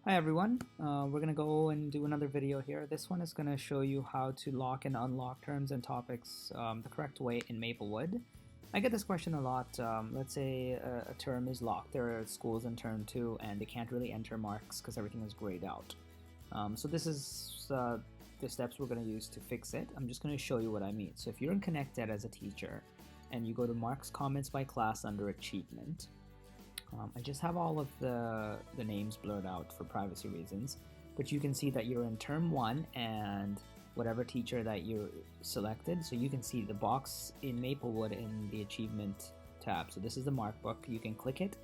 Hi everyone, we're going to go and do another video here. This one is going to show you how to lock and unlock terms and topics the correct way in Maplewood. I get this question a lot. Let's say a term is locked. There are schools in term 2 and they can't really enter marks because everything is grayed out. So this is the steps we're going to use to fix it. I'm just going to show you what I mean. So if you're in ConnectEd as a teacher and you go to marks comments by class under achievement, I just have all of the names blurred out for privacy reasons, but you can see that you're in term 1 and whatever teacher that you selected, so you can see the box in Maplewood in the achievement tab. So this is the mark book. You can click it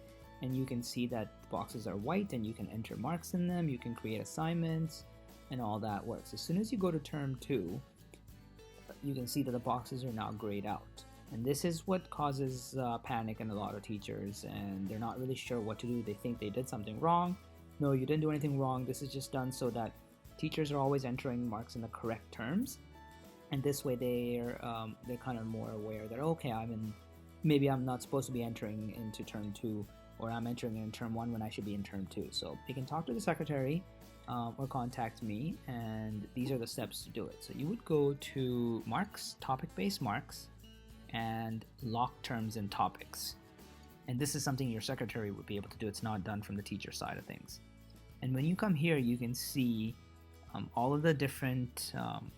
and you can see that the boxes are white and you can enter marks in them, you can create assignments, and all that works. As soon as you go to term 2, you can see that the boxes are now grayed out. And this is what causes panic in a lot of teachers, and they're not really sure what to do. They think they did something wrong. No, you didn't do anything wrong. This is just done so that teachers are always entering marks in the correct terms, and this way they're kind of more aware that okay, maybe I'm not supposed to be entering into term 2, or I'm entering in term 1 when I should be in term 2. So they can talk to the secretary or contact me, and these are the steps to do it. So you would go to marks, topic-based marks, and lock terms and topics. And this is something your secretary would be able to do. It's not done from the teacher side of things. And when you come here, you can see all of the different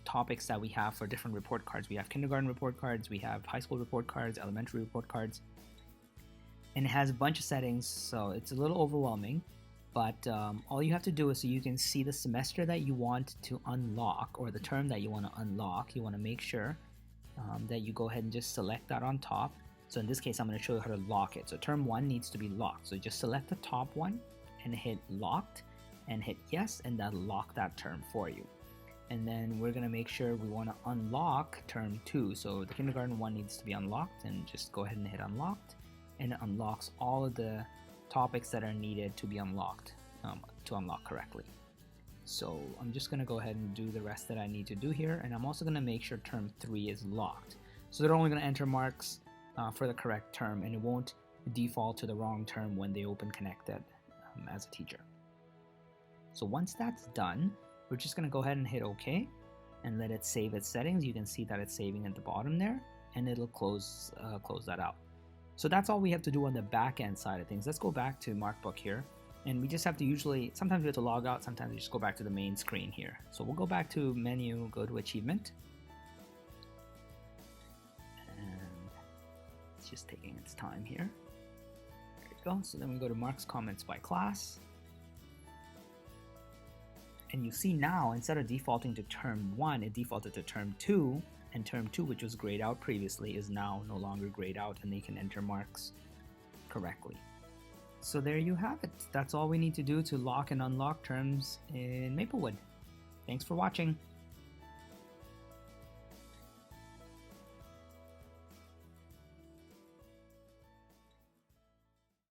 topics that we have for different report cards. We have kindergarten report cards, we have high school report cards, elementary report cards, and it has a bunch of settings, so it's a little overwhelming. But all you have to do is, so you can see the semester that you want to unlock, or the term that you want to unlock. You want to make sure that you go ahead and just select that on top. So in this case, I'm going to show you how to lock it. So term 1 needs to be locked. So just select the top one and hit locked and hit yes, and that'll lock that term for you. And then we're going to make sure we want to unlock term 2. So the kindergarten one needs to be unlocked, and just go ahead and hit unlocked, and it unlocks all of the topics that are needed to be unlocked to unlock correctly. So I'm just going to go ahead and do the rest that I need to do here, and I'm also going to make sure term 3 is locked. So they're only going to enter marks for the correct term, and it won't default to the wrong term when they open ConnectEd as a teacher. So once that's done, we're just going to go ahead and hit OK and let it save its settings. You can see that it's saving at the bottom there, and it'll close that out. So that's all we have to do on the back end side of things. Let's go back to Markbook here. And we just have to sometimes we have to log out, sometimes we just go back to the main screen here. So we'll go back to menu, go to achievement. And it's just taking its time here. There we go. So then we go to marks comments by class. And you see now, instead of defaulting to term 1, it defaulted to term 2. And term 2, which was grayed out previously, is now no longer grayed out, and they can enter marks correctly. So there you have it. That's all we need to do to lock and unlock terms in Maplewood. Thanks for watching.